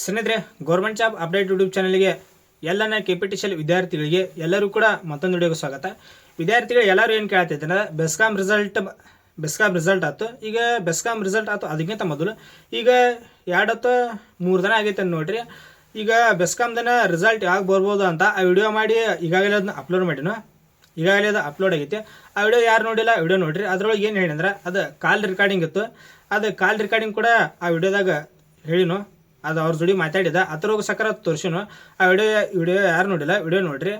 ಸ್ನೇಹಿತರೆ, government job update YouTube ಚಾನಲ್ಗೆ ಎಲ್ಲ ಕೆಪಿಟಿಷಲ್ ವಿದ್ಯಾರ್ಥಿಗಳಿಗೆ ಎಲ್ಲರೂ ಕೂಡ ಮತ್ತೊಂದು ವಿಡಿಯೋಗೆ ಸ್ವಾಗತ. ವಿದ್ಯಾರ್ಥಿಗಳು ಎಲ್ಲರೂ ಏನು ಕೇಳ್ತಿದ್ದಾರೆ, ಬೆಸ್ಕಾಂ ರಿಸಲ್ಟ್ ಆಯ್ತು. ಈಗ ಬೆಸ್ಕಾಂ ರಿಸಲ್ಟ್ ಆಯ್ತು, ಅದಕ್ಕಿಂತ ಮೊದಲು ಈಗ 2-3 ದಿನ ಆಗೈತೆ ನೋಡ್ರಿ. ಈಗ ಬೆಸ್ಕಾಮ್ದನ ರಿಸಲ್ಟ್ ಯಾವಾಗ ಬರ್ಬೋದು ಅಂತ ಆ ವಿಡಿಯೋ ಮಾಡಿ ಈಗಾಗಲೇ ಅದನ್ನ ಅಪ್ಲೋಡ್ ಮಾಡಿನೋ. ಈಗಾಗಲೇ ಅದು ಅಪ್ಲೋಡ್ ಆಗೈತಿ. ಆ ವಿಡಿಯೋ ಯಾರು ನೋಡಿಲ್ಲ, ವಿಡಿಯೋ ನೋಡ್ರಿ. ಅದ್ರೊಳಗೆ ಏನು ಹೇಳಿದ್ರೆ ಅದು ಕಾಲ್ ರೆಕಾರ್ಡಿಂಗ್ ಇತ್ತು. ಅದು ಕಾಲ್ ರೆಕಾರ್ಡಿಂಗ್ ಕೂಡ ಆ ವಿಡಿಯೋದಾಗ ಹೇಳಿನೋ. ಅದು ಅವ್ರ ಜೋಡಿ ಮಾತಾಡಿದ ಅದ್ರೊಳಗೆ ಸಕರ ತೋರಿಸಿನು. ಆ ವಿಡಿಯೋ ಯಾರು ನೋಡಿಲ್ಲ, ವಿಡಿಯೋ ನೋಡ್ರಿ.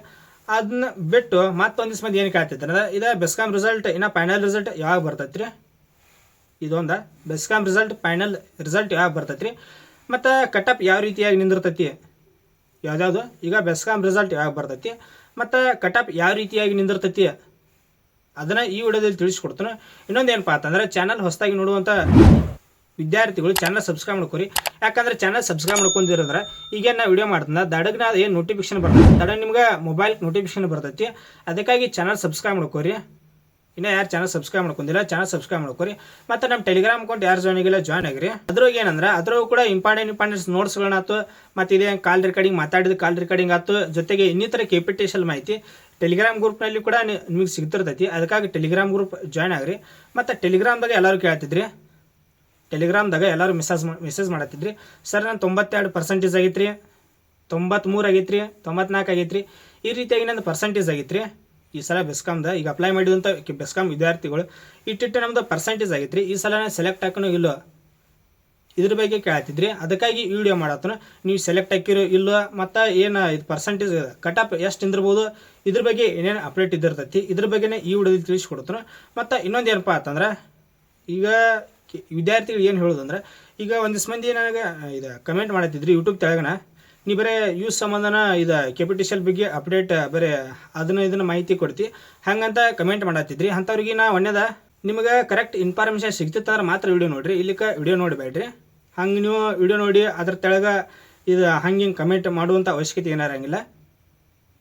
ಅದನ್ನ ಬಿಟ್ಟು ಮತ್ತೊಂದಿಷ್ಟು ಮಂದಿ ಏನು ಕೇಳ್ತಿದ್ದಾರೆ, ಇದು ಬೆಸ್ಕಾಂ ರಿಸಲ್ಟ್ ಇನ್ನು ಫೈನಲ್ ರಿಸಲ್ಟ್ ಯಾವಾಗ ಬರ್ತೈತ್ರಿ? ಇದೊಂದು ಬೆಸ್ಕಾಂ ಫೈನಲ್ ರಿಸಲ್ಟ್ ಯಾವಾಗ ಬರ್ತೈತ್ರಿ? ಮತ್ತು ಕಟಪ್ ಯಾವ ರೀತಿಯಾಗಿ ನಿಂದಿರ್ತೈತಿ? ಯಾವ್ದಾವುದು ಈಗ ಬೆಸ್ಕಾಂ ರಿಸಲ್ಟ್ ಯಾವಾಗ ಬರ್ತೈತಿ ಮತ್ತು ಕಟಪ್ ಯಾವ ರೀತಿಯಾಗಿ ನಿಂದಿರ್ತೈತಿ ಅದನ್ನು ಈ ವಿಡಿಯೋದಲ್ಲಿ ತಿಳಿಸ್ಕೊಡ್ತಾನೆ. ಇನ್ನೊಂದು ಏನಪ್ಪ ಅಂತಂದ್ರೆ, ಚಾನಲ್ ಹೊಸದಾಗಿ ನೋಡುವಂಥ ವಿದ್ಯಾರ್ಥಿಗಳು ಚಾನಲ್ ಸಬ್ಸ್ಕ್ರೈಬ್ ಮಾಡ್ಕೊರಿ. ಯಾಕಂದ್ರೆ ಚಾನಲ್ ಸಬ್ಸ್ಕ್ರೈಬ್ ಮಾಡ್ಕೊಂಡಿರೋದ್ರೆ ಈಗೇನು ನಾ ವಿಡಿಯೋ ಮಾಡ್ತಾನೆ ದಡಗ್ನ ಏನು ನೋಟಿಫಿಕೇಶನ್ ಬರ್ತೈತಿ, ದಡ ನಿಮ್ಗೆ ಮೊಬೈಲ್ ನೋಟಿಫಿಕೇಶನ್ ಬರ್ತೈತಿ. ಅದಕ್ಕಾಗಿ ಚಾನಲ್ ಸಬ್ಸ್ಕ್ರೈಬ್ ಮಾಡ್ಕೊರಿ. ಇನ್ನು ಯಾರು ಚಾನಲ್ ಸಬ್ಸ್ಕ್ರೈಬ್ ಮಾಡ್ಕೊಂಡಿಲ್ಲ, ಚಾನಲ್ ಸಬ್ಸ್ಕ್ರೈಬ್ ಮಾಡ್ಕೊರಿ. ಮತ್ತು ನಮ್ಮ ಟೆಲಿಗ್ರಾಮ್ ಅಕೌಂಟ್ ಯಾರು ಜಾಯ್ನ್ ಆಗಿರಿ. ಅದ್ರಾಗ ಏನಂದ್ರೆ ಅದ್ರಾಗ ಕೂಡ ಇಂಪಾರ್ಟೆಂಟ್ ನೋಟ್ಸ್ಗಳನ್ನಾಯ್ತು, ಮತ್ತು ಇದೇ ಕಾಲ್ ರೆಕಾರ್ಡಿಂಗ್ ಮಾತಾಡಿದ ಕಾಲ್ ರೆಕಾರ್ಡಿಂಗ್ ಆಯ್ತು, ಜೊತೆಗೆ ಇನ್ನಿತರ ಕೆಪಿಟಿಷಲ್ ಮಾಹಿತಿ ಟೆಲಿಗ್ರಾಮ್ ಗ್ರೂಪ್ನಲ್ಲಿ ಕೂಡ ನಿಮಗೆ ಸಿಗ್ತಿರ್ತೈತಿ. ಅದಕ್ಕಾಗಿ ಟೆಲಿಗ್ರಾಮ್ ಗ್ರೂಪ್ ಜಾಯ್ನ್ ಆಗ್ರಿ. ಮತ್ತು ಟೆಲಿಗ್ರಾಮ್ದಾಗ ಎಲ್ಲರೂ ಕೇಳ್ತಿದ್ರಿ, ಟೆಲಿಗ್ರಾಮ್ದಾಗ ಎಲ್ಲರೂ ಮೆಸೇಜ್ ಮಾಡತ್ತಿದ್ರಿ, ಸರ್ ನಾನು 92% ಆಗೈತ್ರಿ, 93 ಆಗೈತ್ರಿ, 94 ಆಗೈತ್ರಿ, ಈ ರೀತಿಯಾಗಿ ನಂದು ಪರ್ಸೆಂಟೇಜ್ ಆಗೈತ್ರಿ. ಈ ಸಲ ಬೆಸ್ಕಾಮ್ದ ಈಗ ಅಪ್ಲೈ ಮಾಡಿದಂಥ ಬೆಸ್ಕಾಮ್ ವಿದ್ಯಾರ್ಥಿಗಳು ಇಟ್ಟಿಟ್ಟು ನಮ್ದು ಪರ್ಸೆಂಟೇಜ್ ಆಗೈತ್ರಿ. ಈ ಸಲ ಸೆಲೆಕ್ಟ್ ಹಾಕೋಣ ಇಲ್ಲೋ ಇದ್ರ ಬಗ್ಗೆ ಕೇಳ್ತಿದ್ರಿ. ಅದಕ್ಕಾಗಿ ಈ ವಿಡಿಯೋ ಮಾಡತ್ತನು. ನೀವು ಸೆಲೆಕ್ಟ್ ಹಾಕಿರೋ ಇಲ್ಲೋ ಮತ್ತು ಏನು ಇದು ಪರ್ಸೆಂಟೇಜ್ ಕಟಪ್ ಎಷ್ಟು ನಿಂದಿರ್ಬೋದು ಇದ್ರ ಬಗ್ಗೆ ಏನೇನು ಅಪ್ಡೇಟ್ ಇದ್ದಿರ್ತೈತಿ ಇದ್ರ ಬಗ್ಗೆನೇ ಈ ವಿಡಿಯೋದಲ್ಲಿ ತಿಳಿಸ್ಕೊಡ್ತಾನೆ. ಮತ್ತು ಇನ್ನೊಂದು ಏನಪ್ಪ ಅಂತಂದ್ರೆ, ಈಗ ವಿದ್ಯಾರ್ಥಿಗಳು ಏನು ಹೇಳೋದಂದ್ರೆ, ಈಗ ಒಂದಿಷ್ಟು ಮಂದಿ ನನಗೆ ಇದು ಕಮೆಂಟ್ ಮಾಡತ್ತಿದ್ರಿ ಯೂಟ್ಯೂಬ್ ತೆಳಗನ, ನೀ ಬರೀ ಯೂಸ್ ಸಂಬಂಧನ ಇದು ಕೆಪಿಟಿಷಲ್ ಬಗ್ಗೆ ಅಪ್ಡೇಟ್ ಬರೀ ಇದನ್ನು ಮಾಹಿತಿ ಕೊಡ್ತಿ ಹಂಗಂತ ಕಮೆಂಟ್ ಮಾಡತ್ತಿದ್ರಿ. ಅಂಥವ್ರಿಗೆ ನಾ ಒಳ್ಳೆದ ನಿಮಗೆ ಕರೆಕ್ಟ್ ಇನ್ಫಾರ್ಮೇಷನ್ ಸಿಗ್ತಿತ್ತಂದ್ರೆ ಮಾತ್ರ ವಿಡಿಯೋ ನೋಡಿರಿ, ಇಲ್ಲಿಕ್ಕೆ ವಿಡಿಯೋ ನೋಡಿಬೇಡ್ರಿ. ಹಂಗೆ ನೀವು ವಿಡಿಯೋ ನೋಡಿ ಅದ್ರ ತೆಳಗೆ ಇದು ಹಂಗೆ ಕಮೆಂಟ್ ಮಾಡುವಂಥ ಅವಶ್ಯಕತೆ ಏನಾರಂಗಿಲ್ಲ.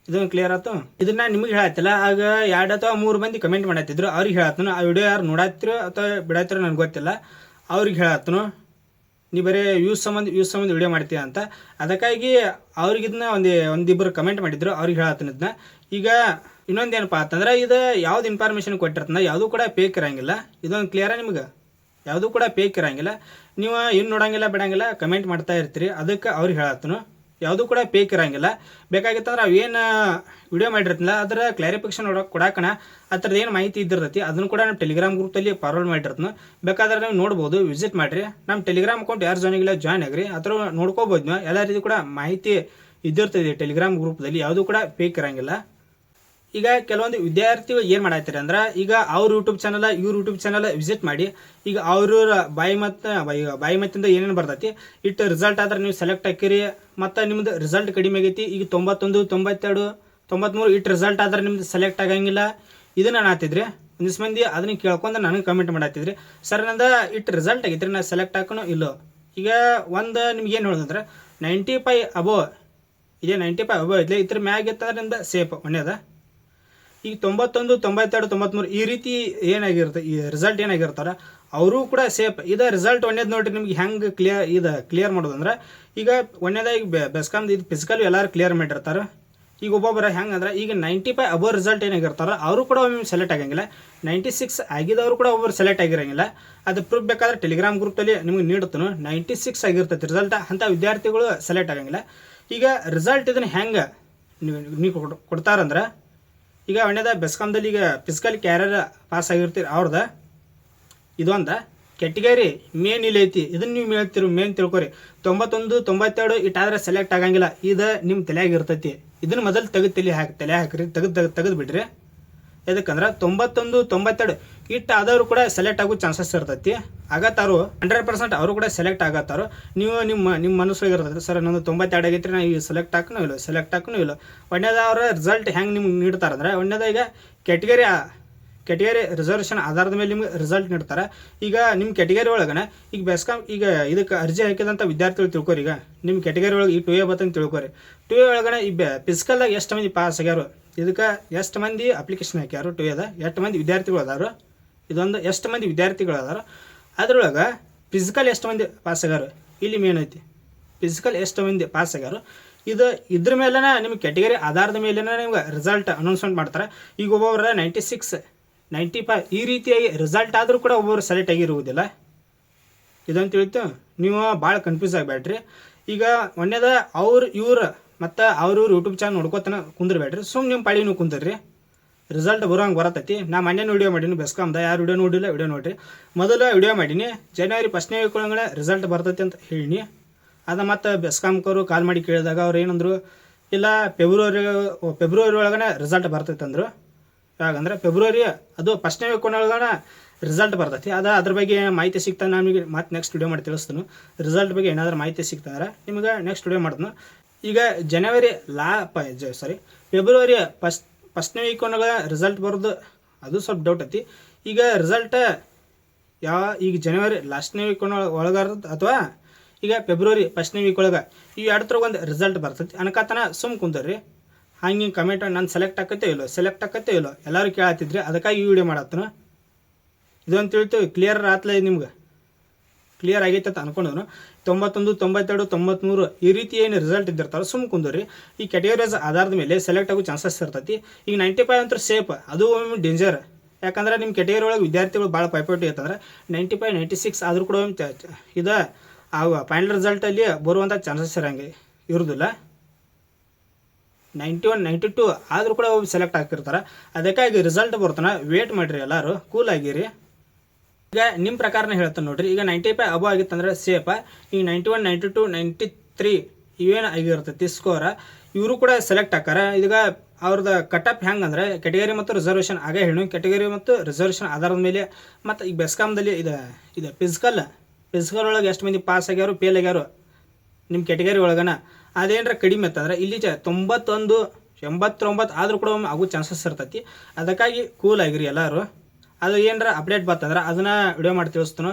ಇದನ್ನು ಕ್ಲಿಯರ್ ಆಯ್ತು. ಇದನ್ನ ನಿಮಗೆ ಹೇಳತ್ತಿಲ್ಲ, ಆಗ 2 ಅಥವಾ 3 ಮಂದಿ ಕಮೆಂಟ್ ಮಾಡತ್ತಿದ್ರು, ಅವ್ರಿಗೆ ಹೇಳತ್ತನು. ಆ ವಿಡಿಯೋ ಯಾರು ನೋಡತ್ತಿರೋ ಅಥವಾ ಬಿಡತ್ತಿರೋ ನನಗೆ ಗೊತ್ತಿಲ್ಲ, ಅವ್ರಿಗೆ ಹೇಳತ್ತನು ನೀ ಬರೀ ಯೂಸ್ ಸಂಬಂಧ ವಿಡಿಯೋ ಮಾಡ್ತೀಯ ಅಂತ. ಅದಕ್ಕಾಗಿ ಅವ್ರಿಗೆ ಇದನ್ನ ಒಂದಿಬ್ಬರು ಕಮೆಂಟ್ ಮಾಡಿದ್ರು, ಅವ್ರಿಗೆ ಹೇಳತ್ತನ ಇದನ್ನ. ಈಗ ಇನ್ನೊಂದೇನಪ್ಪ ಅಂತಂದ್ರೆ, ಇದು ಯಾವ್ದು ಇನ್ಫಾರ್ಮೇಷನ್ ಕೊಟ್ಟಿರ್ತನ ಯಾವುದೂ ಕೂಡ ಫೇಕ್ ಇರಂಗಿಲ್ಲ. ಇದೊಂದು ಕ್ಲಿಯರ ನಿಮ್ಗೆ, ಯಾವುದೂ ಕೂಡ ಫೇಕ್ ಇರಂಗಿಲ್ಲ. ನೀವು ಏನು ನೋಡಂಗಿಲ್ಲ ಬಿಡಂಗಿಲ್ಲ ಕಮೆಂಟ್ ಮಾಡ್ತಾ ಇರ್ತೀರಿ. ಅದಕ್ಕೆ ಅವ್ರಿಗೆ ಹೇಳತ್ತನು ಯಾವುದೂ ಕೂಡ ಫೇಕ್ ಇರಂಗಿಲ್ಲ. ಬೇಕಾಗಿತ್ತಂದ್ರೆ ಅವೇನು ವಿಡಿಯೋ ಮಾಡಿರ್ತಿಲ್ಲ ಅದರ ಕ್ಲಾರಿಫಿಕೇಶನ್ ಕೊಡಾಕಣ ಅದ್ರದ್ದು ಏನು ಮಾಹಿತಿ ಇದ್ದಿರ್ತೈತಿ ಅದನ್ನು ಕೂಡ ನಮ್ಮ ಟೆಲಿಗ್ರಾಮ್ ಗ್ರೂಪಲ್ಲಿ ಫಾರ್ವರ್ಡ್ ಮಾಡಿರ್ತೀನಿ. ಬೇಕಾದ್ರೆ ನೀವು ನೋಡ್ಬೋದು, ವಿಸಿಟ್ ಮಾಡಿರಿ. ನಮ್ಮ ಟೆಲಿಗ್ರಾಮ್ ಅಕೌಂಟ್ ಯಾರು ಜಾಯ್ನ್ ಆಗ್ರಿ, ಅದ್ರ ನೋಡ್ಕೋಬೋದು. ನೀವು ಎಲ್ಲ ರೀತಿ ಕೂಡ ಮಾಹಿತಿ ಇದ್ದಿರ್ತದೆ ಟೆಲಿಗ್ರಾಮ್ ಗ್ರೂಪ್ದಲ್ಲಿ, ಯಾವುದೂ ಕೂಡ ಫೇಕ್ ಇರಂಗಿಲ್ಲ. ಈಗ ಕೆಲವೊಂದು ವಿದ್ಯಾರ್ಥಿಗಳು ಏನು ಮಾಡತ್ತೀರಿ ಅಂದ್ರೆ, ಈಗ ಅವ್ರ ಯೂಟ್ಯೂಬ್ ಚಾನಲ್ ವಿಸಿಟ್ ಮಾಡಿ, ಈಗ ಅವ್ರ ಬಾಯಿ ಮತ್ತಿಂದ ಏನೇನು ಬರ್ತೈತಿ ಇಟ್ಟು ರಿಸಲ್ಟ್ ಆದ್ರೆ ನೀವು ಸೆಲೆಕ್ಟ್ ಹಾಕಿರಿ. ಮತ್ತು ನಿಮ್ದು ರಿಸಲ್ಟ್ ಕಡಿಮೆ ಆಗೈತಿ, ಈಗ 91, 92, 93 ಇಟ್ಟು ರಿಸಲ್ಟ್ ಆದ್ರೆ ನಿಮ್ದು ಸೆಲೆಕ್ಟ್ ಆಗಂಗಿಲ್ಲ. ಇದನ್ನ ನಾನು ಆತಿದ್ರಿ. ಒಂದಿಷ್ಟು ಮಂದಿ ಅದನ್ನ ಕೇಳ್ಕೊಂಡು ನನಗೆ ಕಮೆಂಟ್ ಮಾಡತ್ತಿದ್ರಿ, ಸರ್ ನಂದು ಇಟ್ಟು ರಿಸಲ್ಟ್ ಆಗೈತ್ರಿ, ನಾನು ಸೆಲೆಕ್ಟ್ ಹಾಕೋಣ ಇಲ್ಲೋ. ಈಗ ಒಂದು ನಿಮ್ಗೆ ಏನು ಹೇಳೋದಂದ್ರೆ 95 ಅಬೋವ್ ಇದೆ, 95 ಅಬೋವ್ ಐತ್ಲಿ, ಇದ್ರ ಮ್ಯಾಗ ಇತ್ತಂದ್ರೆ ನಿಮ್ದು ಸೇಫ್ ಒಳ್ಳೆಯದ. ಈಗ 91, 92, 93 ಈ ರೀತಿ ಏನಾಗಿರುತ್ತೆ, ಈ ರಿಸಲ್ಟ್ ಏನಾಗಿರ್ತಾರ ಅವರು ಕೂಡ ಸೇಫ್. ಇದು ರಿಸಲ್ಟ್ ಒಳ್ಳೇದು ನೋಡ್ರಿ. ನಿಮ್ಗೆ ಹೆಂಗೆ ಕ್ಲಿಯರ್ ಮಾಡೋದಂದ್ರೆ, ಈಗ ಒಳ್ಳೇದಾಗಿ ಬೆಸ್ಕಾಮ್ದು ಇದು ಫಿಸಿಕಲ್ ಎಲ್ಲರೂ ಕ್ಲಿಯರ್ ಮಾಡಿರ್ತಾರೆ. ಈಗ ಒಬ್ಬೊಬ್ಬರ ಹೆಂಗಂದ್ರೆ, ಈಗ 95 ಅಬೋವ್ ರಿಸಲ್ಟ್ ಏನಾಗಿರ್ತಾರ ಅವರು ಕೂಡ ಒಮ್ಮೆ ಸೆಲೆಕ್ಟ್ ಆಗಂಗಿಲ್ಲ. 96 ಆಗಿದವರು ಕೂಡ ಒಬ್ಬರು ಸೆಲೆಕ್ಟ್ ಆಗಿರಂಗಿಲ್ಲ. ಅದು ಪ್ರೂಫ್ ಬೇಕಾದ್ರೆ ಟೆಲಿಗ್ರಾಮ್ ಗ್ರೂಪಲ್ಲಿ ನಿಮ್ಗೆ ನೀಡುತ್ತನು. 96 ಆಗಿರ್ತೈತಿ ರಿಸಲ್ಟ್, ಅಂಥ ವಿದ್ಯಾರ್ಥಿಗಳು ಸೆಲೆಕ್ಟ್ ಆಗಂಗಿಲ್ಲ. ಈಗ ರಿಸಲ್ಟ್ ಇದನ್ನು ಹೆಂಗೆ ನೀವು ಕೊಡ್ತಾರಂದ್ರೆ, ಈಗ ಒಳ್ಳೆದ ಬೆಸ್ಕಾಮ್ದಲ್ಲಿ ಈಗ ಫಿಸಿಕಲ್ ಕ್ಯಾರಿಯರ್ ಪಾಸ್ ಆಗಿರ್ತೀರಿ ಅವ್ರದ ಇದೊಂದು ಕೆಟಗರಿ ಮೇನ್ ಇಲ್ಲಿ ಐತಿ. ಇದನ್ನ ನೀವು ಮೇನ್ ತಿಳ್ಕೊರಿ. 91, 92 ಇಟ್ಟಾದ್ರೆ ಸೆಲೆಕ್ಟ್ ಆಗಂಗಿಲ್ಲ. ಇದು ನಿಮ್ಮ ತಲೆಯಾಗಿ ಇರ್ತೈತಿ. ಇದನ್ನ ಮೊದಲು ತಲೆ ಹಾಕ್ರಿ, ತೆಗೆದು ಬಿಡ್ರಿ. ಯಾಕಂದ್ರೆ 91, 92 ಇಟ್ಟು ಆದವರು ಕೂಡ ಸೆಲೆಕ್ಟ್ ಆಗೋ ಚಾನ್ಸಸ್ ಇರ್ತೈತಿ. ಆಗತ್ತಾರು 100% ಅವರು ಕೂಡ ಸೆಲೆಕ್ಟ್ ಆಗತ್ತಾರು. ನೀವು ನಿಮ್ಮ ಮನಸ್ಸಿಗೆ ಇರ್ತೈತಿ, ಸರ್ ನಂದು 92 ಆಗೈತ್ರಿ, ನಾ ಈಗ ಸೆಲೆಕ್ಟ್ ಹಾಕೋಣ ಇಲ್ಲ. ಒಳ್ಳೆದ ಅವ್ರ ರಿಸಲ್ಟ್ ಹೆಂಗೆ ನಿಮ್ಗೆ ನೀಡ್ತಾರಂದ್ರೆ, ಒಳ್ಳೆದ ಈಗ ಕೆಟಗರಿ ರಿಸರ್ವೇಷನ್ ಆಧಾರದ ಮೇಲೆ ನಿಮ್ಗೆ ರಿಸಲ್ಟ್ ನೀಡ್ತಾರೆ. ಈಗ ನಿಮ್ಮ ಕೆಟಗರಿ ಒಳಗನೆ ಈಗ ಬೆಸ್ಕಾಮ್ ಈಗ ಇದಕ್ಕೆ ಅರ್ಜಿ ಹಾಕಿದಂಥ ವಿದ್ಯಾರ್ಥಿಗಳು ತಿಳ್ಕೊರಿ. ಈಗ ನಿಮ್ಮ ಕೆಟಗರಿ ಒಳಗೆ ಈ 2A ಬರ್ತಂತ ತಿಳ್ಕೊರಿ. 2A ಒಳಗನೆ ಈ ಫಿಸಿಕಲ್ದಾಗ ಎಷ್ಟು ಮಂದಿ ಪಾಸ್ ಆಗ್ಯಾರು, ಇದಕ್ಕೆ ಎಷ್ಟು ಮಂದಿ ಅಪ್ಲಿಕೇಶನ್ ಹಾಕ್ಯಾರು, 2Aದ ಎಷ್ಟು ಮಂದಿ ವಿದ್ಯಾರ್ಥಿಗಳು ಅದಾರು, ಇದೊಂದು ಎಷ್ಟು ಮಂದಿ ವಿದ್ಯಾರ್ಥಿಗಳು ಅದಾರು, ಅದ್ರೊಳಗೆ ಫಿಸಿಕಲ್ ಎಷ್ಟು ಮಂದಿ ಪಾಸ್ ಆಗ್ಯಾರು ಇಲ್ಲಿ ಮೇನ್ ಐತಿ. ಫಿಸಿಕಲ್ ಎಷ್ಟು ಮಂದಿ ಪಾಸ್ ಆಗ್ಯಾರು ಇದ್ರ ಮೇಲೆ ನಿಮ್ಗೆ ಕ್ಯಾಟಗರಿ ಆಧಾರದ ಮೇಲೆ ನಿಮ್ಗೆ ರಿಸಲ್ಟ್ ಅನೌನ್ಸ್ಮೆಂಟ್ ಮಾಡ್ತಾರೆ. ಈಗ ಒಬ್ಬೊಬ್ಬರ 96 95 ಈ ರೀತಿಯಾಗಿ ರಿಸಲ್ಟ್ ಆದರೂ ಕೂಡ ಒಬ್ಬೊಬ್ರು ಸೆಲೆಕ್ಟ್ ಆಗಿರುವುದಿಲ್ಲ. ಇದಂತ ತಿಳಿತು, ನೀವು ಭಾಳ ಕನ್ಫ್ಯೂಸ್ ಆಗಬೇಡ್ರಿ. ಈಗ ಒಂದೇದ ಇವ್ರು ಮತ್ತು ಅವ್ರ ಯೂಟ್ಯೂಬ್ ಚಾನಲ್ ನೋಡ್ಕೋತಾನೆ ಕುಂದಿರ್ಬೇಡ್ರಿ, ಸುಮ್ಮನೆ ನಿಮ್ಮ ಪಾಡಿ ನೀವು ಕುಂದಿರ್ರಿ. ರಿಸಲ್ಟ್ ಬರೋಂಗೆ ಬರತೈತಿ. ನಾ ಮೊನ್ನೆ ವಿಡಿಯೋ ಮಾಡೀನಿ ಬೆಸ್ಕಾಮ್ದ, ಯಾರು ವಿಡಿಯೋ ನೋಡಿಲ್ಲ ವಿಡಿಯೋ ನೋಡಿರಿ. ಮೊದಲು ವಿಡಿಯೋ ಮಾಡೀನಿ ಜನವರಿ 1ನೇ ವೀಕ್ ಒಳಗಡೆ ರಿಸಲ್ಟ್ ಬರ್ತೈತಿ ಅಂತ ಹೇಳೀನಿ. ಅದು ಮತ್ತು ಬೆಸ್ಕಾಮ್ಕವರು ಕಾಲ್ ಮಾಡಿ ಕೇಳಿದಾಗ ಅವ್ರು ಏನಂದ್ರು, ಇಲ್ಲ ಫೆಬ್ರವರಿ ಒಳಗಡೆ ರಿಸಲ್ಟ್ ಬರ್ತೈತೆ ಅಂದರು. ಯಾಕಂದ್ರೆ ಫೆಬ್ರವರಿ ಅದು 1ನೇ ವೀಕ್ ಒಳಗಡೆ ರಿಸಲ್ಟ್ ಬರ್ತೈತಿ. ಅದ್ರ ಬಗ್ಗೆ ಮಾಹಿತಿ ಸಿಗ್ತಾ ನಮಗೆ ಮತ್ತೆ ನೆಕ್ಸ್ಟ್ ವಿಡಿಯೋ ಮಾಡಿ ತಿಳಿಸ್ತೀನಿ. ರಿಸಲ್ಟ್ ಬಗ್ಗೆ ಏನಾದರೂ ಮಾಹಿತಿ ಸಿಗ್ತಂದ್ರೆ ನಿಮಗೆ ನೆಕ್ಸ್ಟ್ ವಿಡಿಯೋ ಮಾಡ್ತೀನಿ. ಈಗ ಫೆಬ್ರವರಿ 1ನೇ ವೀಕ್ ಒಳಗೆ ರಿಸಲ್ಟ್ ಬರೋದು ಅದು ಸ್ವಲ್ಪ ಡೌಟ್ ಐತಿ. ಈಗ ರಿಸಲ್ಟ್ ಈಗ ಜನವರಿ ಲಾಸ್ಟ್ನೇ ವೀಕ್ ಒಳಗಾರ ಅಥವಾ ಈಗ ಫೆಬ್ರವರಿ 1ನೇ ವೀಕ್ ಒಳಗೆ ಈ ಎರಡತ್ರ ಒಂದು ರಿಸಲ್ಟ್ ಬರ್ತೈತಿ ಅನ್ಕತನ ಸುಮ್ ಕುಂದ್ರಿ. ಹಂಗೆ ಕಮೆಂಟ್ ನಾನು ಸೆಲೆಕ್ಟ್ ಆಕತ್ತೇ ಇಲ್ಲೋ ಎಲ್ಲರೂ ಕೇಳತ್ತಿದ್ರಿ, ಅದಕ್ಕಾಗಿ ಈ ವಿಡಿಯೋ ಮಾಡತ್ತನ. ಇದೊಂದು ತಿಳಿತು ಕ್ಲಿಯರ್ ಆತ್ಲ, ನಿಮ್ಗೆ ಕ್ಲಿಯರ್ ಆಗೈತೆ ಅಂತ ಅನ್ಕೊಂಡ್ರು. 91 92 93 ಈ ರೀತಿ ಏನು ರಿಸಲ್ಟ್ ಇದ್ದಿರ್ತಾರೋ ಸುಮ್ ಕುಂದ್ರಿ. ಈ ಕ್ಯಾಟಗರೀಸ್ ಆಧಾರದ ಮೇಲೆ ಸೆಲೆಕ್ಟ್ ಆಗೋ ಚಾನ್ಸಸ್ ಇರ್ತೈತಿ. ಈಗ 95 ಅಂತ ಸೇಫ್, ಅದು ಒಮ್ಮೆ ಡೇಂಜರ್. ಯಾಕಂದ್ರೆ ನಿಮ್ಮ ಕ್ಯಾಟಗರಿ ಒಳಗೆ ವಿದ್ಯಾರ್ಥಿಗಳು ಭಾಳ ಪೈಪೋಟಿ ಇರ್ತಂದ್ರೆ 95 96 ಆದರೂ ಕೂಡ ಇದು ಫೈನಲ್ ರಿಸಲ್ಟಲ್ಲಿ ಬರುವಂಥ ಚಾನ್ಸಸ್ ಇರೋದಿಲ್ಲ. 91 92 ಆದರೂ ಕೂಡ ಸೆಲೆಕ್ಟ್ ಆಗ್ತಿರ್ತಾರೆ. ಅದಕ್ಕಾಗಿ ರಿಸಲ್ಟ್ ಬರ್ತಾನೆ ವೇಟ್ ಮಾಡಿರಿ, ಎಲ್ಲರೂ ಕೂಲ್ ಆಗಿರಿ. ಈಗ ನಿಮ್ಮ ಪ್ರಕಾರನೇ ಹೇಳ್ತಾನೆ ನೋಡ್ರಿ. ಈಗ 95 ಅಬೋ ಆಗಿತ್ತಂದ್ರೆ ಸೇಫ. ಈಗ 91 92 93 ಇವೇನು ಆಗಿರ್ತೈತಿ ಸ್ಕೋರ, ಇವರು ಕೂಡ ಸೆಲೆಕ್ಟ್ ಆಕಾರ. ಈಗ ಅವ್ರದ್ದು ಕಟಪ್ ಹೆಂಗಂದ್ರೆ ಕ್ಯಾಟಗರಿ ಮತ್ತು ರಿಸರ್ವೇಷನ್ ಆಗೇ ಹೇಳಿ, ಕ್ಯಾಟಗರಿ ಮತ್ತು ರಿಸರ್ವೇಷನ್ ಆಧಾರದ ಮೇಲೆ. ಮತ್ತು ಈಗ ಬೆಸ್ಕಾಮ್ದಲ್ಲಿ ಇದು ಫಿಸಿಕಲ್ ಒಳಗೆ ಎಷ್ಟು ಮಂದಿ ಪಾಸ್ ಆಗ್ಯಾರು ಫೇಲ್ ಆಗ್ಯಾರು ನಿಮ್ಮ ಕ್ಯಾಟಗರಿ ಒಳಗನ ಅದೇನರ ಕಡಿಮೆ ಇತ್ತಂದ್ರೆ ಇಲ್ಲಿ 91 89 ಆದರೂ ಕೂಡ ಒಮ್ಮೆ ಆಗೋ ಚಾನ್ಸಸ್ ಇರ್ತೈತಿ. ಅದಕ್ಕಾಗಿ ಕೂಲ್ ಆಗಿರಿ ಎಲ್ಲರೂ. ಅದು ಏನರ ಅಪ್ಡೇಟ್ ಬರ್ತಂದ್ರೆ ಅದನ್ನು ವಿಡಿಯೋ ಮಾಡಿ ತಿಳಿಸ್ತಾನೋ.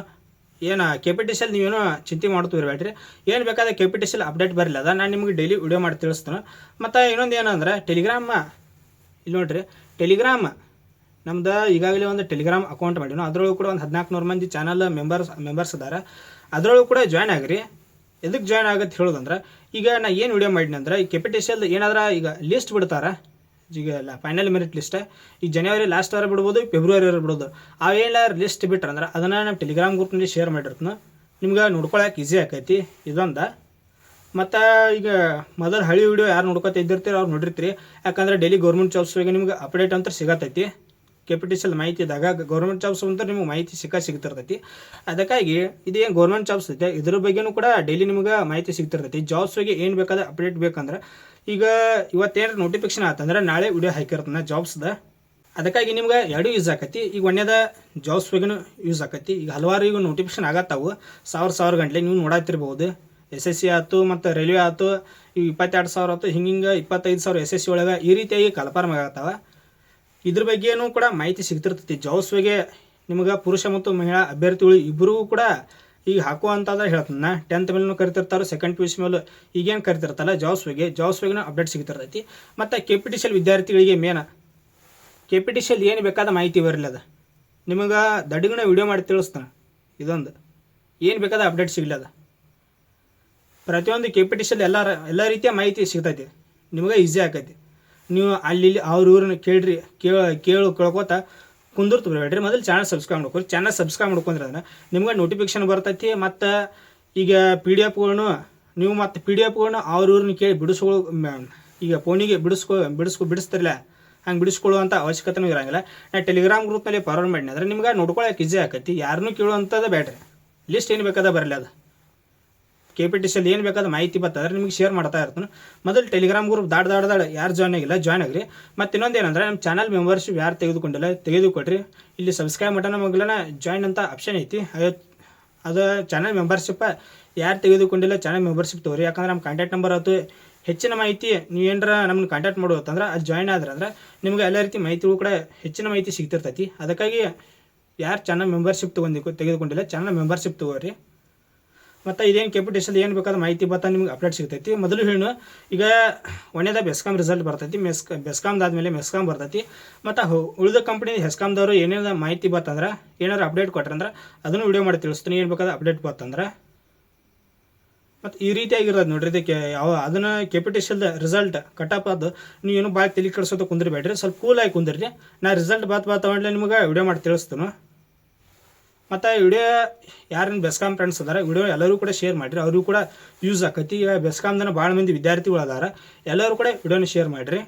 ಏನು ಕೆಪಿಟಿಷಲ್ ನೀವೇನೋ ಚಿಂತೆ ಮಾಡ್ತು ಇರಬೇಡ್ರಿ, ಏನು ಬೇಕಾದ ಕೆಪಿಟಿಷಲ್ ಅಪ್ಡೇಟ್ ಬರಲಿಲ್ಲ ಅದ ನಾನು ನಿಮಗೆ ಡೈಲಿ ವಿಡಿಯೋ ಮಾಡಿ ತಿಳಿಸ್ತಾನೆ. ಮತ್ತು ಇನ್ನೊಂದು ಏನಂದ್ರೆ ಟೆಲಿಗ್ರಾಮ್, ಇಲ್ಲಿ ನೋಡಿರಿ ಟೆಲಿಗ್ರಾಮ್ ನಮ್ದು ಈಗಾಗಲೇ ಒಂದು ಟೆಲಿಗ್ರಾಮ್ ಅಕೌಂಟ್ ಮಾಡಿನೋ. ಅದರೊಳಗೆ ಕೂಡ ಒಂದು 1400 ಮಂದಿ ಚಾನಲ್ ಮೆಂಬರ್ಸ್ ಅದಾರೆ. ಅದರೊಳಗೆ ಕೂಡ ಜಾಯ್ನ್ ಆಗಿರಿ. ಎದಕ್ಕೆ ಜಾಯ್ನ್ ಆಗುತ್ತೆ ಹೇಳೋದಂದ್ರೆ, ಈಗ ನಾ ಏನು ವಿಡಿಯೋ ಮಾಡೀನಿ ಅಂದ್ರೆ ಈ ಕೆಪಿಟಿಷಲ್ ಏನಾದ್ರೆ ಈಗ ಲಿಸ್ಟ್ ಬಿಡ್ತಾರೆ. ಈಗ ಫೈನಲ್ ಮೆರಿಟ್ ಲಿಸ್ಟ್ ಈಗ ಜನವರಿ ಲಾಸ್ಟ್ ವಾರ ಬಿಡ್ಬೋದು, ಫೆಬ್ರವರಿ ಬಿಡ್ಬೋದು. ಅವೇನಾರು ಲಿಸ್ಟ್ ಬಿಟ್ರಂದ್ರೆ ಅದನ್ನು ನಮ್ಮ ಟೆಲಿಗ್ರಾಮ್ ಗ್ರೂಪ್ನಲ್ಲಿ ಶೇರ್ ಮಾಡಿರ್ತೀನಿ, ನಿಮ್ಗೆ ನೋಡ್ಕೊಳಕ್ಕೆ ಈಸಿ ಆಕೈತಿ. ಇದೊಂದು ಮತ್ತು ಈಗ ಮೊದಲು ಹಳಿ ವಿಡಿಯೋ ಯಾರು ನೋಡ್ಕೊತಾ ಇದ್ದಿರ್ತೀರಿ ಅವ್ರು ನೋಡಿರ್ತೀರಿ. ಯಾಕಂದ್ರೆ ಡೈಲಿ ಗೌರ್ಮೆಂಟ್ ಜಾಬ್ಸ್ಗೆ ನಿಮ್ಗೆ ಅಪ್ಡೇಟ್ ಅಂತ ಸಿಗತೈತಿ. ಕೆಪಿಟಿಷಲ್ ಮಾಹಿತಿ ಇದ್ದಾಗ ಗೌರ್ಮೆಂಟ್ ಜಾಬ್ಸ್ ಅಂತ ನಿಮ್ಗೆ ಮಾಹಿತಿ ಸಿಗ್ತಿರ್ತೈತಿ. ಅದಕ್ಕಾಗಿ ಇದೇನು ಗೌರ್ಮೆಂಟ್ ಜಾಬ್ಸ್ ಐತೆ ಇದ್ರ ಬಗ್ಗೆನೂ ಕೂಡ ಡೈಲಿ ನಿಮ್ಗೆ ಮಾಹಿತಿ ಸಿಗ್ತಿರ್ತೈತಿ. ಜಾಬ್ಸ್ ಬಗ್ಗೆ ಏನು ಬೇಕಾದ ಅಪ್ಡೇಟ್ ಬೇಕಂದ್ರೆ ಈಗ ಇವತ್ತೇನಾರು ನೋಟಿಫಿಕೇಶನ್ ಆತಂದ್ರೆ ನಾಳೆ ವಿಡಿಯೋ ಹಾಕಿರ್ತಾನೆ ಜಾಬ್ಸ್ದ. ಅದಕ್ಕಾಗಿ ನಿಮ್ಗೆ ಎರಡೂ ಯೂಸ್ ಆಕೈತಿ. ಈಗ ಒಂದೇದ ಜಾಬ್ಸ್ ಬಗ್ಗೆನೂ ಯೂಸ್ ಆಕೈತಿ. ಈಗ ಹಲವಾರು ಈಗ ನೋಟಿಫಿಕೇಶನ್ ಆಗತ್ತಾವು 1000 ಗಂಟೆ ನೀವು ನೋಡಾತಿರ್ಬೋದು. SSC ಆಯ್ತು ಮತ್ತು ರೈಲ್ವೆ ಆಯ್ತು, ಈಗ 22,000 ಆಯ್ತು, ಹಿಂಗೆ 25,000 SSC ಒಳಗೆ ಈ ರೀತಿಯಾಗಿ ಕಲ್ಪಾರ್ಮ್ ಆಗತ್ತಾವ. ಇದ್ರ ಬಗ್ಗೆನೂ ಕೂಡ ಮಾಹಿತಿ ಸಿಗ್ತಿರ್ತೈತಿ. ಜಾಬ್ಸ್ ಬಗ್ಗೆ ನಿಮ್ಗೆ ಪುರುಷ ಮತ್ತು ಮಹಿಳಾ ಅಭ್ಯರ್ಥಿಗಳು ಇಬ್ಬರಿಗೂ ಕೂಡ ಈಗ ಹಾಕುವಂತಂದ್ರೆ ಹೇಳ್ತಾನೆ. 10th ಮೇಲೂ ಕರಿತಿರ್ತಾರೆ, ಸೆಕೆಂಡ್ PUC ಮೇಲೂ ಈಗೇನು ಕರಿತಿರ್ತಾರಲ್ಲ ಜಾಬ್ಸ್ ಬಗ್ಗೆ ಅಪ್ಡೇಟ್ ಸಿಗ್ತಿರ್ತೈತಿ. ಮತ್ತು ಕೆಪಿಟಿಷಲ್ ವಿದ್ಯಾರ್ಥಿಗಳಿಗೆ ಮೇನ ಕೆಪಿಟಿಷಲ್ ಏನು ಬೇಕಾದ ಮಾಹಿತಿ ಬರಲಿ ಅದ ನಿಮಗೆ ದಡ್ಡಿಗನ ವಿಡಿಯೋ ಮಾಡಿ ತಿಳಿಸ್ತಾನೆ. ಇದೊಂದು ಏನು ಬೇಕಾದ ಅಪ್ಡೇಟ್ ಸಿಗ್ಲದ. ಪ್ರತಿಯೊಂದು ಕೆಪಿಟಿಷಲ್ ಎಲ್ಲ ರೀತಿಯ ಮಾಹಿತಿ ಸಿಗ್ತೈತಿ, ನಿಮಗೆ ಈಸಿ ಆಕೈತಿ. ನೀವು ಅಲ್ಲಿ ಅವ್ರ ಊರನ್ನ ಕೇಳ್ಕೋತ ಕುಂದಿರ್ತು ಬರಬೇಡ್ರಿ. ಮೊದಲು ಚಾನಲ್ ಸಬ್ಸ್ಕ್ರೈಬ್ ಮಾಡ್ಕೊರಿ. ಚಾನಲ್ ಸಬ್ಸ್ಕ್ರೈಬ್ ಮಾಡ್ಕೊಂಡ್ರೆ ಅಂದ್ರೆ ನಿಮ್ಗೆ ನೋಟಿಫಿಕೇಶನ್ ಬರ್ತೈತಿ. ಮತ್ತು ಈಗ PDF ನೀವು ಮತ್ತು PDF ಅವ್ರ ಊರನ್ನ ಕೇಳಿ ಈಗ ಫೋನಿಗೆ ಬಿಡಿಸ್ತಿರಲ್ಲ, ಹಂಗೆ ಬಿಡಿಸ್ಕೊಳ್ಳುವಂಥ ಅವಶ್ಯಕತೆನೂ ಇರೋಂಗಿಲ್ಲ. ನಾನು ಟೆಲಿಗ್ರಾಮ್ ಗ್ರೂಪ್ನಲ್ಲಿ ಫಾರ್ವರ್ಡ್ ಮಾಡಿನಿ ಅಂದ್ರೆ ನಿಮ್ಗೆ ನೋಡ್ಕೊಳಕ್ಕೆ ಈಸಿ ಆಕೈತಿ. ಯಾರನ್ನೂ ಕೇಳುವಂಥದ್ದು ಬೇಡ್ರಿ. ಲಿಸ್ಟ್ ಏನು ಬೇಕಾದ ಬರಲಿ ಅದು ಕೆಪಿಟಿಷಲ್ ಏನು ಬೇಕಾದ ಮಾಹಿತಿ ಬರ್ತದ್ರೆ ನಿಮಗೆ ಶೇರ್ ಮಾಡ್ತಾ ಇರ್ತಾನೆ. ಮೊದಲು ಟೆಲಿಗ್ರಾಮ್ ಗ್ರೂಪ್ ದಾಡ್ ಯಾರು ಜಾಯ್ನ್ ಆಗಿರಿ. ಮತ್ತು ಇನ್ನೊಂದು ಏನಂದ್ರೆ ನಮ್ಮ ಚಾನಲ್ ಮೆಂಬರ್ಶಿಪ್ ಯಾರು ತೆಗೆದುಕೊಡ್ರಿ. ಇಲ್ಲಿ ಸಬ್ಸ್ಕ್ರೈಬ್ ಬಟನ್ ಮಗಲನ ಜಾಯ್ನ್ ಅಂತ ಆಪ್ಷನ್ ಐತಿ. ಅದು ಚಾನಲ್ ಮೆಂಬರ್ಶಿಪ್ ಯಾರು ತೆಗೆದುಕೊಂಡಿಲ್ಲ ಚಾನಲ್ ಮೆಂಬರ್ಶಿಪ್ ತಗೋರಿ. ಯಾಕಂದ್ರೆ ನಮ್ಮ ಕಾಂಟ್ಯಾಕ್ಟ್ ನಂಬರ್ ಆಯ್ತು ಹೆಚ್ಚಿನ ಮಾಹಿತಿ ನೀವೇನರ ನಮ್ಮನ್ನು ಕಾಂಟ್ಯಾಕ್ಟ್ ಮಾಡೋದಂದ್ರೆ ಅದು ಜಾಯ್ನ್ ಆದ್ರೆ ಅಂದ್ರೆ ನಿಮ್ಗೆ ಎಲ್ಲ ರೀತಿ ಮಾಹಿತಿಗಳು ಕೂಡ ಹೆಚ್ಚಿನ ಮಾಹಿತಿ ಸಿಗ್ತಿರ್ತೈತಿ. ಅದಕ್ಕಾಗಿ ಯಾರು ಚಾನಲ್ ಮೆಂಬರ್ಶಿಪ್ ತೆಗೆದುಕೊಂಡಿಲ್ಲ ಚಾನಲ್ ಮೆಂಬರ್ಶಿಪ್ ತಗೋರಿ. ಮತ್ತು ಇದೇನು ಕೆಪಿಟಿಷಲ್ ಏನು ಬೇಕಾದ ಮಾಹಿತಿ ಬರ್ತಾ ನಿಮ್ಗೆ ಅಪ್ಡೇಟ್ ಸಿಗ್ತೈತಿ. ಮೊದಲು ಹೇಳು ಈಗ ಒಂದೇದ ಬೆಸ್ಕಾಮ್ ರಿಸಲ್ಟ್ ಬರ್ತೈತಿ. ಬೆಸ್ಕಾಮ್ದಾದ್ಮೇಲೆ ಮೆಸ್ಕಾಮ್ ಬರ್ತೈತಿ. ಮತ್ತು ಉಳಿದ ಕಂಪ್ನಿ ಹೆಸ್ಕಾಮ್ದವರು ಏನೇನು ಮಾಹಿತಿ ಬರ್ತಂದ್ರೆ ಏನಾರು ಅಪ್ಡೇಟ್ ಕೊಟ್ರಂದ್ರೆ ಅದನ್ನು ವಿಡಿಯೋ ಮಾಡಿ ತಿಳಿಸ್ತೀನಿ. ಏನು ಬೇಕಾದ ಅಪ್ಡೇಟ್ ಬರ್ತಂದ್ರೆ ಮತ್ತು ಈ ರೀತಿಯಾಗಿರೋದು ನೋಡ್ರಿ ಇದಕ್ಕೆ ಯಾವ ಅದನ್ನು ಕೆಪಿಟಿಷಲ್ದ ರಿಸಲ್ಟ್ ಕಟಪ್ ಅದು ನೀವು ಏನು ಭಾಳ ತಲೆ ಕೆಡಿಸೋದು ಕುಂದ್ರಬೇಡ್ರಿ, ಸ್ವಲ್ಪ ಕೂಲಾಗಿ ಕುಂದ್ರಿ. ನಾ ರಿಸಲ್ಟ್ ಬಾತ್ ತಗೊಂಡ್ಲೆ ನಿಮ್ಗೆ ವಿಡಿಯೋ ಮಾಡಿ ತಿಳಿಸ್ತೀನಿ. ಮತ್ತು ವಿಡಿಯೋ ಯಾರನ್ನ ಬೆಸ್ಕಾಮ್ ಫ್ರೆಂಡ್ಸ್ ಅದಾರ ವಿಡಿಯೋ ಎಲ್ಲರೂ ಕೂಡ ಶೇರ್ ಮಾಡಿರಿ, ಅವ್ರಿಗೂ ಕೂಡ ಯೂಸ್ ಆಕತಿ. ಈಗ ಬೆಸ್ಕಾಮ್ದನ ಭಾಳ ಮಂದಿ ವಿದ್ಯಾರ್ಥಿಗಳು ಅದಾರ, ಎಲ್ಲರೂ ಕೂಡ ವಿಡಿಯೋನ ಶೇರ್ ಮಾಡಿರಿ.